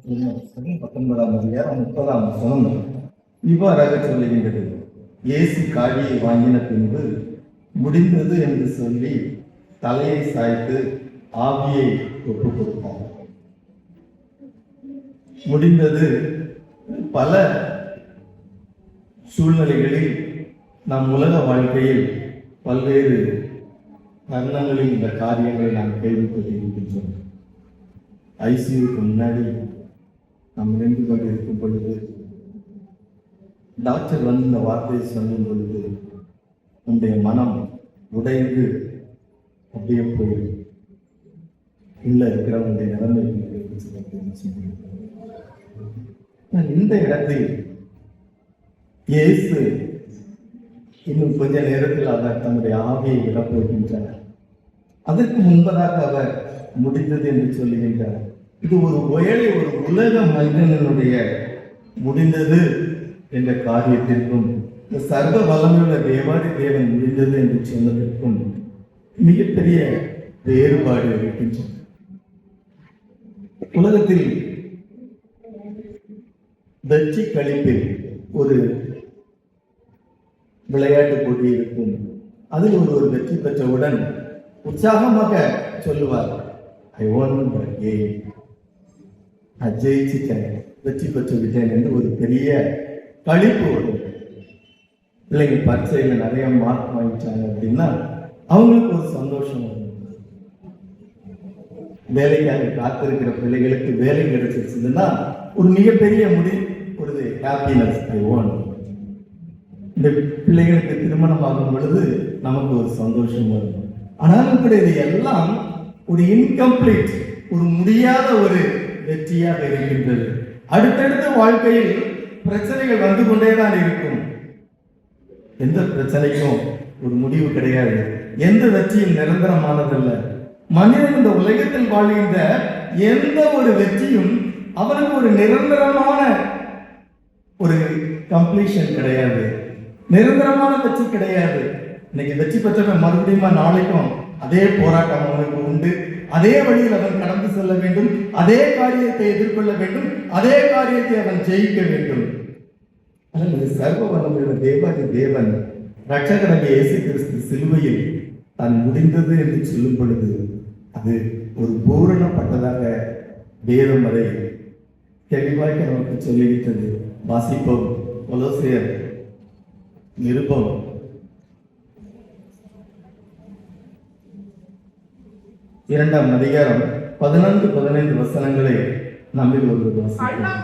19 இவ்வாறாக சொல்லுகின்றது. இயேசு காடியை வாங்கின பின்பு முடிந்தது என்று சொல்லி தலையை சாய்த்து ஆவியை ஒப்புக் கொடுத்தார். முடிந்தது. பல சூழ்நிலைகளில் நம் உலக வாழ்க்கையில் பல்வேறு தருணங்களில் இந்த காரியங்களை நாம் கேள்விப்பட்டிருக்கின்றோம். ஐசியூக்கு முன்னாடி நாம் நின்று கொண்டு இருக்கும் பொழுது டாக்டர் வந்து இந்த வார்த்தையை சொல்லும் பொழுது உன்னுடைய மனம் உடைந்து அப்படியே போயிடும். உள்ள இருக்கிறவனுடைய நிலைமை இந்த இடத்தில் இயேசு இன்னும் கொஞ்ச நேரத்தில் அவர் தன்னுடைய ஆவியை விடப் போகின்றார். அதற்கு முன்பதாக அவர் முடிந்தது என்று சொல்லுகின்றார். இது ஒரு உலக மனிதனுடைய முடிந்தது என்ற காரியத்திற்கும் இந்த சர்வ வல்லமையுள்ள தேவாதி தேவன் முடிந்தது என்று சொன்னதற்கும் மிகப்பெரிய வேறுபாடு இருக்கின்றன. உலகத்தில் வெற்றி கழிப்பில் ஒரு விளையாட்டு போட்டி இருக்கும். அதில் ஒரு வெற்றி பெற்றவுடன் உற்சாகமாக சொல்லுவார், ஐ ஒன் கேம், நான் ஜெயிச்சிட்டேன், வெற்றி பெற்று விட்டேன் என்று ஒரு பெரிய கழிப்பு வரும். பிள்ளைங்க பரீட்சையில் நிறைய மார்க் வாங்கிட்டாங்க அப்படின்னா அவங்களுக்கு ஒரு சந்தோஷம் வரும். வேலைக்காக காத்திருக்கிற பிள்ளைகளுக்கு வேலை கிடைச்சிருச்சுன்னா ஒரு மிகப்பெரிய ஒரு ஹாப்பினஸ். ஐ ஒன். இந்த பிள்ளைகளுக்கு திருமணம் ஆகும் பொழுது நமக்கு ஒரு சந்தோஷம் வரும். ஆனாலும் கூட இது எல்லாம் ஒரு இன்கம்ப்ளீட், ஒரு முடியாத ஒரு வெற்றியாக இருக்கின்றது. அடுத்தடுத்த வாழ்க்கையில் பிரச்சனைகள் வந்து கொண்டேதான் இருக்கும். எந்த பிரச்சனைக்கும் ஒரு முடிவு கிடையாது. எந்த வெற்றியும் நிரந்தரமானதல்ல. மனிதன் இந்த உலகத்தில் வாழ்கின்ற எந்த ஒரு வெற்றியும் அவனுக்கு ஒரு நிரந்தரமான ஒரு கம்ப்ளீஷன் கிடையாது, நிரந்தரமான வெற்றி கிடையாது. இன்னைக்கு வெற்றி பெற்றவன் மறுபடியும் நாளைக்கும் அதே போராட்டம் அவனுக்கு உண்டு. அதே வழியில் அவன் கடந்து செல்ல வேண்டும், அதே காரியத்தை எதிர்கொள்ள வேண்டும், அதே காரியத்தை அவன் ஜெயிக்க வேண்டும். ஆனால் சர்வ வல்லமையுள்ள தேவாதி தேவன் ரட்சகராகிய இயேசு கிறிஸ்து சிலுவையில் தான் முடிந்தது என்று சொல்லும் பொழுது அது ஒரு பூரணப்பட்டதாக வேதம் வரை தெளிவாக நமக்கு சொல்லிவிட்டது. வாசிப்போம். கொலோசியர் நிருபம் 2ஆம் அதிகாரம் 14-15 வசனங்களை நம்மில் ஒருவர் வாசிப்போம்.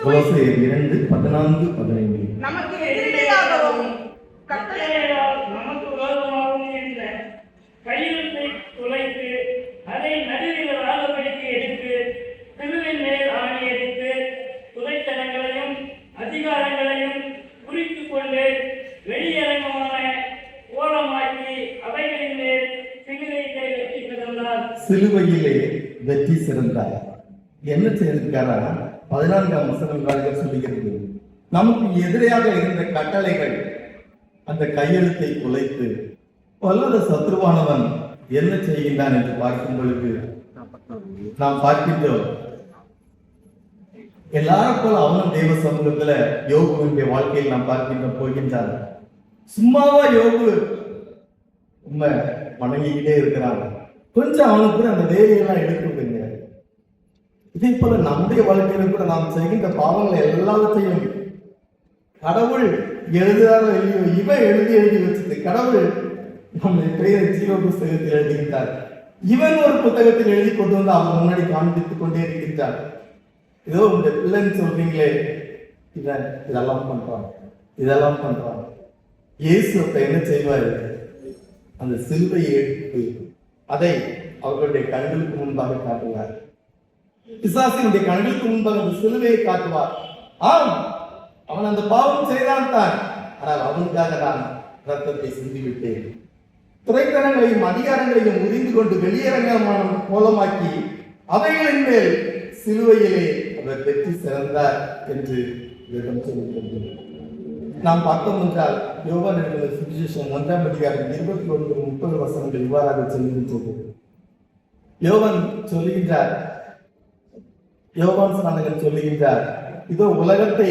கொலோசியர் 2:14-15. நமக்கு எதிரியாகவும் நமக்கு விரோதமாகவும் இருந்த கையெழுத்தை துளைத்து அதை நடுவில் ஆகப்படிக்கு எடுத்து திருவின் மேல் ஆணையடித்து துணைத்தனங்களையும் அதிகாரங்களையும் குறித்துக் கொண்டு வெளியரங்கமான ஓரமாக்கி அவைகளின் மேல் சிலுவையிலே வெற்றி சிறந்தார். சிலுவையிலே வெற்றி சிறந்தார். என்ன செய்திருக்காரா? 14ஆம் வசனம் சொல்லுகிறது, நமக்கு எதிராக இருந்த கட்டளைகள் அந்த கையெழுத்தை குலைத்து வல்லாத சத்ருவானவன் என்ன செய்கின்றான் என்று பார்க்கும் பொழுது நாம் பார்க்கின்றோம். எல்லாரும் போல அவனும் தெய்வ சமூகத்துல யோகுவினுடைய வாழ்க்கையில் நாம் பார்க்கின்ற போகின்றார். சும்மாவா யோகு உண்மை வணங்கிக்கிட்டே இருக்கிறாங்க. கொஞ்சம் அவனுக்கு கூட அந்த வேலையெல்லாம் எடுத்துவிடுங்க. இதே போல நம்முடைய வாழ்க்கையில கூட நாம் செய்கின்ற பாவங்களை எல்லாத்தையும் கடவுள் எழுதுறாரோ இல்லையோ, இவன் எழுதி வச்சது கடவுள் நம்ம பெரிய ஜீவ புஸ்தகத்தில் எழுதுகின்றார். இவன் ஒரு புத்தகத்தில் எழுதி கொண்டு வந்து அவன் முன்னாடி காண்பித்துக் கொண்டே இருக்கின்றார். ஏதோ உங்க பிள்ளைன்னு சொல்றீங்களே, இதெல்லாம் பண்றான். இயேசு அப்ப என்ன செய்வார்? அந்த சிலுவையை எடுத்து அதை அவர்களுடைய கண்களுக்கு முன்பாக காட்டுவார். பிசாசினுடைய கண்களுக்கு முன்பாக அந்த சிலுவையை காட்டுவார். ஆம், அவன் அந்த பாவம் செய்தான் தான், ஆனால் அவனுக்காக நான் ரத்தத்தை சிந்திவிட்டேன். துறைத்தனங்களையும் அதிகாரங்களையும் உறிந்து கொண்டு வெளியரங்கமான கோலமாக்கி அவைகளின் மேல் சிலுவையிலே அவர் வெற்றி சிறந்தார் என்று சொல்லுகிறது. நாம் பார்த்தோம் என்றால் யோவான் எழுதின சுவிசேஷம் 1ஆம் அதிகாரம் 21-30 வசனங்கள் இவ்வாறாக சொல்லுகின்றது. யோவான் சொல்லுகின்றார், யோவான் ஸ்நானகன் சொல்லுகின்றார், இதோ உலகத்தை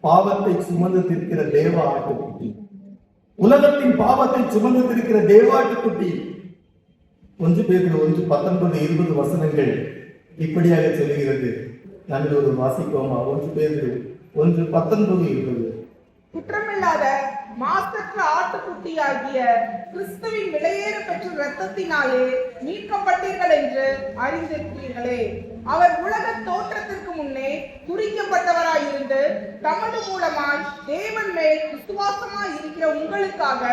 பாவத்தை சுமந்து திருக்கிற தேவ ஆட்டுக்குட்டி, உலகத்தின் பாவத்தை சுமந்து திருக்கிற தேவ ஆட்டுக்குட்டி. 1 பேதுரு 1:19-20 வசனங்கள் இப்படியாக சொல்லுகிறது. நாங்கள் ஒரு வாசிப்போமா? 1 பேதுரு 1:19-20. குற்றமில்லாத மாசற்ற ஆட்டுக்குட்டியாகிய கிறிஸ்துவின் விலையேற பெற்ற இரத்தத்தினாலே மீட்கப்பட்டீர்கள் என்று அறிந்திருக்கிறீர்களே. அவர் உலக தோற்றத்திற்கு முன்னே குறிக்கப்பட்டவராயிருந்து தமது மூலமாய் தேவன் மேல் விசுவாசமாய் இருக்கிற உங்களுக்காக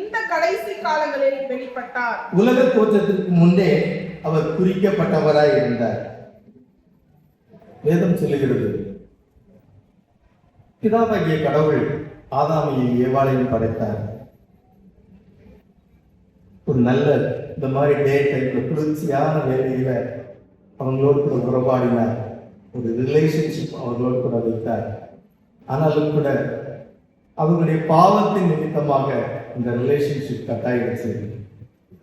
இந்த கடைசி காலங்களில் வெளிப்பட்டார். உலக தோற்றத்திற்கு முன்னே அவர் குறிக்கப்பட்டவராய் இருந்தார். வேதம் சொல்லுகிறது, பிதாவாகிய கடவுள் ஆதாமையும் ஏவாளையும் படைத்தார். ஒரு நல்ல இந்த மாதிரி டே டைப்ல குளிர்ச்சியான வேலையில அவங்களோடு கூட உறவாடினார். ஒரு ரிலேஷன்ஷிப் அவர்களோடு கூட வைத்தார். ஆனாலும் கூட அவர்களுடைய பாவத்தின் நிமித்தமாக இந்த ரிலேஷன்ஷிப் கட்டாயிடுச்சு.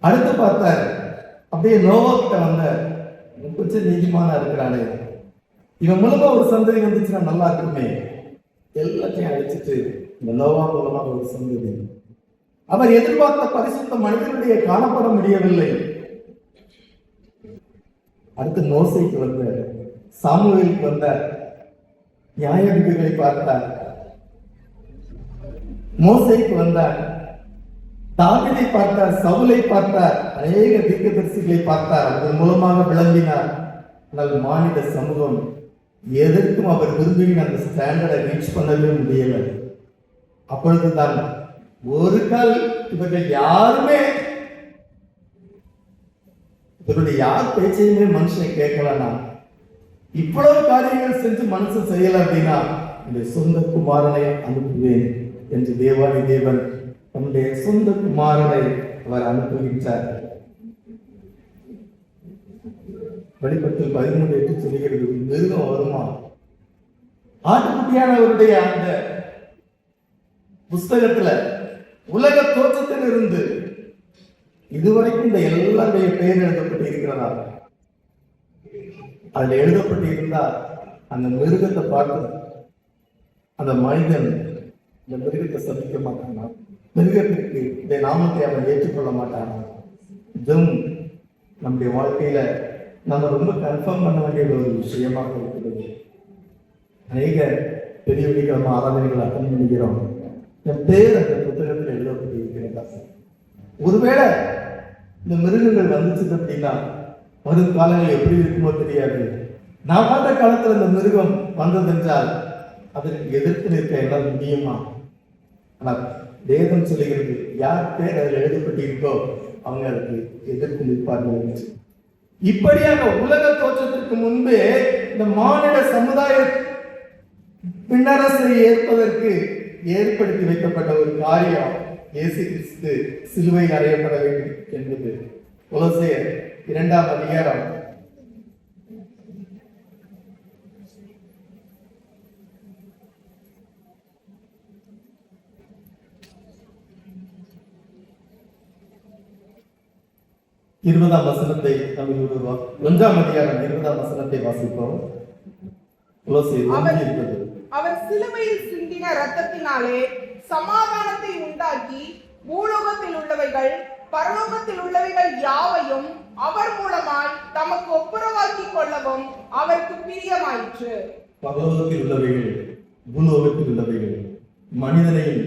அடுத்து பார்த்தார், அப்படியே நோவாக்கிட்ட வந்த கொஞ்சம் நீதிமானா இருக்கிறானே, இவன் மூலமா ஒரு சந்ததி வந்துச்சுன்னா நல்லா இருக்குமே, எல்லாத்தையும் அழைச்சிட்டு இந்த நோவா மூலமாக ஒரு சந்ததி. அவர் எதிர்பார்த்த பரிசுத்த மனிதனுடைய காணப்பட முடியவில்லை. அடுத்து மோசேக்கு வந்தார், சாமுவேலுக்கு வந்தார், நியாயாதிபதிகளை பார்த்தார். மோசேக்கு வந்தார், தாவீதை பார்த்தார், சவுலை பார்த்தார், அநேக தீர்க்கதரிசிகளை பார்த்தார். அதன் மூலமாக விளங்கினார். ஆனால் மாநில சமூகம் எதற்கும் அவர் விரும்பின அந்த ஸ்டாண்டர்டை ரீச் பண்ணவே முடியல. அப்பொழுதுதான் ஒரு கால் இவர்கள் யாருமே இவருடைய யார் பேச்சையுமே மனுஷன் கேட்கலன்னா, இவ்வளவு காரியங்கள் செஞ்சு மனுஷன் செய்யல அப்படின்னா இந்த சொந்த குமாரனை அனுப்புவேன் என்று தேவாதி தேவன் தன்னுடைய சொந்த குமாரனை அவர் அனுப்புகின்றார். வெளிப்படத்தில் 13:8 சொல்லுகிறது, மிருகம் வருமா? ஆட்டுக்குட்டியானவருடைய அந்த புஸ்தகத்துல உலக தோற்றத்தில் இருந்து இதுவரைக்கும் இந்த எல்லாருடைய பெயர் எழுதப்பட்டு இருக்கிறதா? அதுல எழுதப்பட்டு இருந்தா அந்த மிருகத்தை பார்த்து அந்த மனிதன் இந்த மிருகத்தை சந்திக்க மாட்டானா? மிருகத்திற்கு இந்த நாமத்தை அவன் ஏற்றுக்கொள்ள மாட்டானா? இதுவும் நம்முடைய வாழ்க்கையில நம்ம ரொம்ப கன்ஃபார்ம் பண்ண வேண்டிய ஒரு விஷயமாக இருக்கிறது. அநேக பெரிய வெள்ளிக்கிழமை ஆராதனைகள் அட்டன் பண்ணிக்கிறோம். என் பேர் அந்த புத்தகத்தில் எழுதப்பட்டு இருக்கிறதா? ஒருவேளை இந்த மிருகங்கள் வந்துச்சு அப்படின்னா வரும் காலங்கள் எப்படி இருக்குமோ தெரியாது. நான் பார்த்த காலத்துல இந்த மிருகம் வந்ததென்றால் அதற்கு எதிர்த்து நிற்க என்னால் முடியுமா? ஆனால் வேதம் சொல்லுகிறது, யார் பேர் அதில் எழுதப்பட்டு இருக்கோ அவங்க அதுக்கு எதிர்த்து நிற்பார்கள் என்று. இப்படியாக உலக தோற்றத்திற்கு முன்பே இந்த மாநில சமுதாய பின்னரசை ஏற்பதற்கு ஏற்படுத்தி வைக்கப்பட்ட ஒரு காரியம் இயேசு கிறிஸ்து சிலுவையில் அறையப்பட வேண்டும் என்பது. கொலோசியர் 2ஆம் அதிகாரம் 20ஆம் வசனத்தை நம்ம 1ஆம் அதிகாரம் 20ஆம் வசனத்தை வாசிப்போம். அவர் சிலுவையில் சிந்தின இரத்தத்தினாலே சமாதானத்தை உண்டாக்கி பூலோகத்தில் உள்ளவைகள் பரலோகத்தில் உள்ளவைகள் யாவையும் அவர் மூலமாய் தமக்கு ஒப்புரவாக்கி கொள்ளவும் அவருக்கு பிரியமாயிற்று. பரலோகத்தில் உள்ளவைகள் பூலோகத்தில் உள்ளவைகள் மனிதனையும்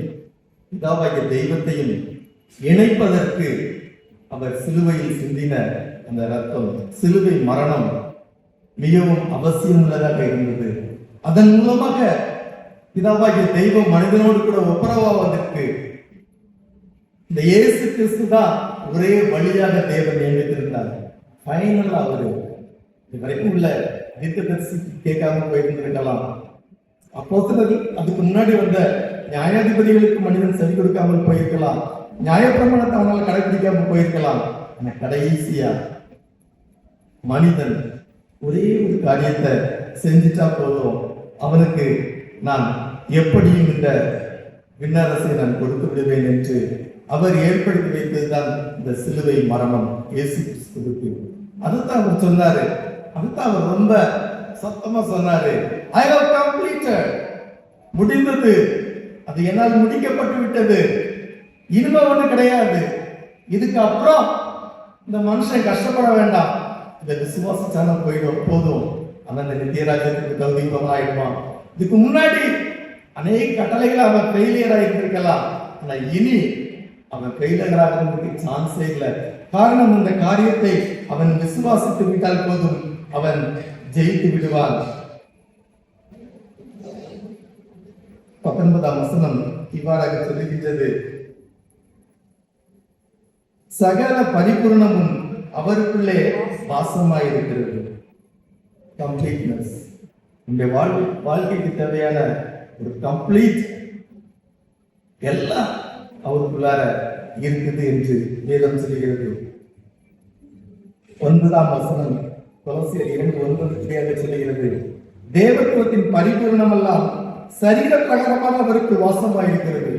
பிதாவாகிய தெய்வத்தையும் இணைப்பதற்கு அவர் சிலுவையில் சிந்தின அந்த ரத்தம், சிலுவை மரணம் மிகவும் அவசியம் உள்ளதாக இருந்தது. அதன் மூலமாக பிதாவாகிய தெய்வம் மனிதனோடு கூட ஒப்புரவாவதற்கு இந்த இயேசு கிறிஸ்து தான் ஒரே வழியாக தேவன் நியமித்திருந்தார். ஃபைனல் அவரு இதுவரைக்கும் உள்ள தீர்க்கதரிசி கேட்காம போயிருந்திருக்கலாம். அப்போஸ்தலர்கள் அதுக்கு முன்னாடி வந்த நியாயாதிபதிகளுக்கு மனிதன் செவி கொடுக்காமல் போயிருக்கலாம். நியாயப்பிரமாணத்தை அவனால் கடைபிடிக்காமல் போயிருக்கலாம். ஆனா கடைசியா மனிதன் ஒரே ஒரு காரியத்தை செஞ்சுட்டா போதும், அவனுக்கு நான் எப்படியும் இந்த விண்ணரசை நான் கொடுத்து விடுவேன் என்று அவர் ஏற்படுத்தி வைத்ததுதான் இந்த சிலுவை மரணம் இயேசு கிறிஸ்துவுக்கு. அதுதான் அவர் சொன்னாரு, அதுதான் அவர் ரொம்ப சத்தமா சொன்னாரு, ஐ ஹவ் கம்ப்ளீட்டட், முடிந்தது, அது என்னால் முடிக்கப்பட்டு விட்டது, இனிமே ஒண்ணு கிடையாது, இதுக்கு அப்புறம் இந்த மனுஷன் கஷ்டப்பட வேண்டாம், இந்த விசுவாசிச்சான போதும், அவன் இந்த நித்தியராஜ்யத்துக்கு தகுதிபவன் ஆயிடுவான். இதுக்கு முன்னாடி அநேக கட்டளைகளை அவன் ஃபெயிலியர் ஆகியிருந்திருக்கலாம், ஆனா இனி அவன் ஃபெயிலியர் ஆகிறதுக்கு சான்ஸே இல்லை. காரணம், இந்த காரியத்தை அவன் விசுவாசித்து விட்டால் போதும், அவன் ஜெயித்து விடுவான். 19ஆம் வசனம் இவ்வாறாக சொல்லுகின்றது, சகல பரிபூர்ணமும் அவருக்குள்ளே வாசமாயிருக்கிறது. கம்ப்ளீட்னஸ், உங்களுடைய வாழ்க்கைக்கு தேவையான ஒரு கம்ப்ளீட் எல்லாம் அவருக்குள்ளார இருக்குது என்று வேதம் சொல்கிறது. 9ஆம் வசனம் கொலோசியர் 2:9 சொல்லுகிறது, தேவத்துவத்தின் பரிபூர்ணமெல்லாம் சரீர பிரகாரமாக அவருக்கு வாசமாயிருக்கிறது.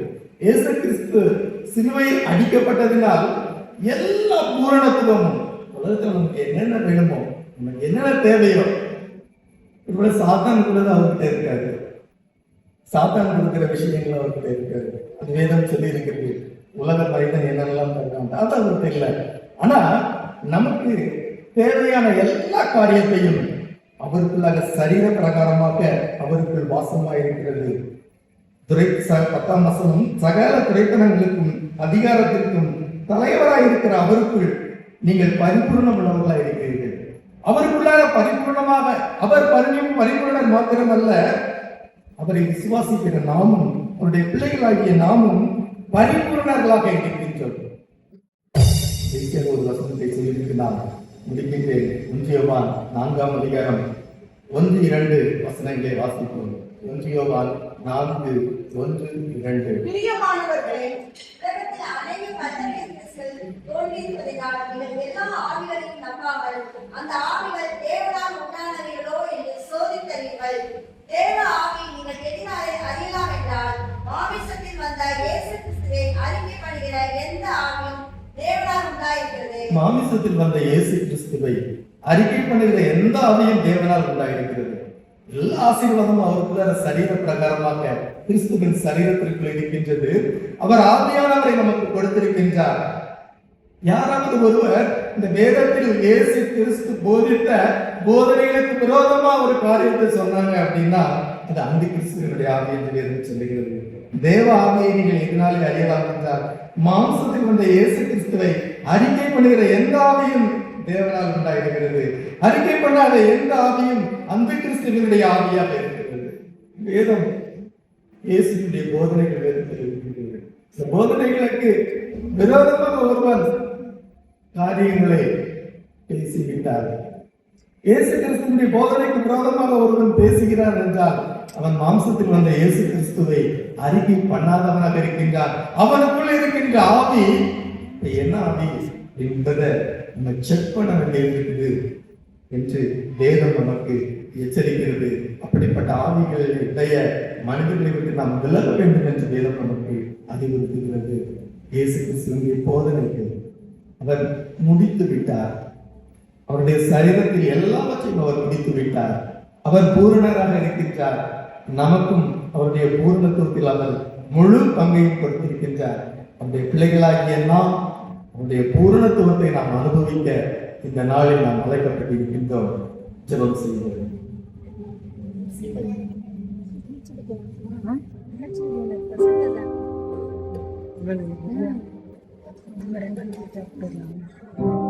இயேசு கிறிஸ்து சிலுவையில் அடிக்கப்பட்டதினால் எல்லா பூரணத்துவமும் உலகத்தில் நமக்கு என்னென்ன வேணுமோ, நமக்கு என்னென்ன தேவையோ, இவ்வளவு சாத்தான் கூட அவர்கிட்ட இருக்காது, சாத்தான் கொடுக்கிற விஷயங்கள் அவர்கிட்ட இருக்காது. அது வேதம் சொல்லி இருக்கிறது, உலக மனிதன் என்னெல்லாம் தருவாங்க அது அவர்கிட்ட இல்லை. ஆனா நமக்கு தேவையான எல்லா காரியத்தையும் அவருக்குள்ளாக சரீர பிரகாரமாக அவருக்குள் வாசமாயிருக்கிறது. 10ஆம் வசனம், சகல துரைத்தனங்களுக்கும் அதிகாரத்திற்கும் தலைவராயிருக்கிற அவருக்குள் நீங்கள் பரிபூர்ணம் உள்ளவர்களாக இருக்கிறீர்கள். அவருக்குள்ளாக பரிபூர்ணமாக, அவர் பரிபூர்ணர் மாத்திரமல்ல, அவரை விசுவாசிக்கிற நாமும் அவருடைய பிள்ளைகளாகிய நாமும் பரிபூர்ணர்களாக இருக்கின்றோம். ஒரு வசனத்தை சொல்லியிருக்கிறார், முடிக்கின்றேன். 1 யோவான் 4ஆம் அதிகாரம் 1-2 வசனங்களை வாசிப்போம். 1 யோவான் 4:1-2. பிரியமானவர்களே, உலகத்தில் அநேக கள்ளக்கிறிஸ்துகள் தோன்றியிருப்பதினால் நீங்கள் எல்லா ஆவிகளையும் நம்பாமல் அந்த ஆவிகள் தேவனால் உண்டானவைகளோ என்று சோதித்தீர்கள். தேவ ஆவி நீங்கள் எதினாலே அறியலாம் என்றால், மாமிசத்தில் வந்த இயேசு கிறிஸ்துவை அறிக்கை பண்ணுகிற எந்த ஆவியும் தேவனால் உண்டாயிருக்கிறது. மாமிசத்தில் வந்த இயேசு கிறிஸ்துவை அறிக்கை பண்ணுகிற எந்த ஆவியும் தேவனால் உண்டாயிருக்கிறது. எல்லா ஆசீர்வாதமும் அவருக்குள்ள சரீர பிரகாரமாக கிறிஸ்துவின் சரீரத்திற்குள் இருக்கின்றது. அவர் ஆவியானவரை நமக்கு கொடுத்திருக்கின்றார். யாராவது ஒருவர் இந்த வேதத்தில் இயேசு கிறிஸ்து போதித்த போதனைகளுக்கு விரோதமா ஒரு காரியத்தை சொன்னாங்க அப்படின்னா, அது அந்தி கிறிஸ்துவனுடைய ஆவி என்று வேதம் சொல்லுகிறது. தேவ ஆவியை நீங்கள் எதனாலே அறியலாம் என்றால், மாம்சத்தில் வந்த இயேசு கிறிஸ்துவை அறிக்கை பண்ணுகிற எந்த ஆவியும் தேவனால் உண்டாயிருக்கிறது. அறிக்கை பண்ணாத எந்த ஆவியும் அந்த கிறிஸ்துவனுடைய ஆவியாக இருக்கிறது. வேதம் இயேசுடைய போதனைகள் வேதத்தில் இருக்கிறது. இந்த போதனைகளுக்கு விரோதமாக ஒருவன் காரியங்களை பேசிவிட்டார். இயேசு கிறிஸ்துவனுடைய போதனைக்கு விரோதமாக ஒருவன் பேசுகிறான் என்றால், அவன் மாம்சத்தில் வந்த இயேசு கிறிஸ்துவை அறிக்கை பண்ணாதவனாக இருக்கின்றான். அவனுக்குள்ள இருக்கின்ற ஆவி என்ன ஆவி என்பதை நம்ம செக் பண்ண வேண்டியிருக்கிறது என்று வேதம் நமக்கு எச்சரிக்கிறது. அப்படிப்பட்ட ஆவிகளுடைய மனிதர்களை விட்டு நாம் விலக வேண்டும் என்று வேதம் நமக்கு அறிவுறுத்துகிறது. இயேசு கிறிஸ்துவினுடைய போதனைக்கு அவர் முடித்து விட்டார். அவருடைய சரீரத்தில் எல்லாவற்றையும் அவர் முடித்து விட்டார். அவர் பூரணராக இருக்கின்றார். நமக்கும் அவருடைய பூரணத்துவத்தில் அவர் முழு பங்கையும் கொடுத்திருக்கின்றார். அவருடைய பிள்ளைகளாகிய நாம் அவருடைய பூரணத்துவத்தை நாம் அனுபவிக்க இந்த நாளில் நாம் அழைக்கப்பட்டிருக்கின்றோம். ஜெபம் செய்வோம். Bueno,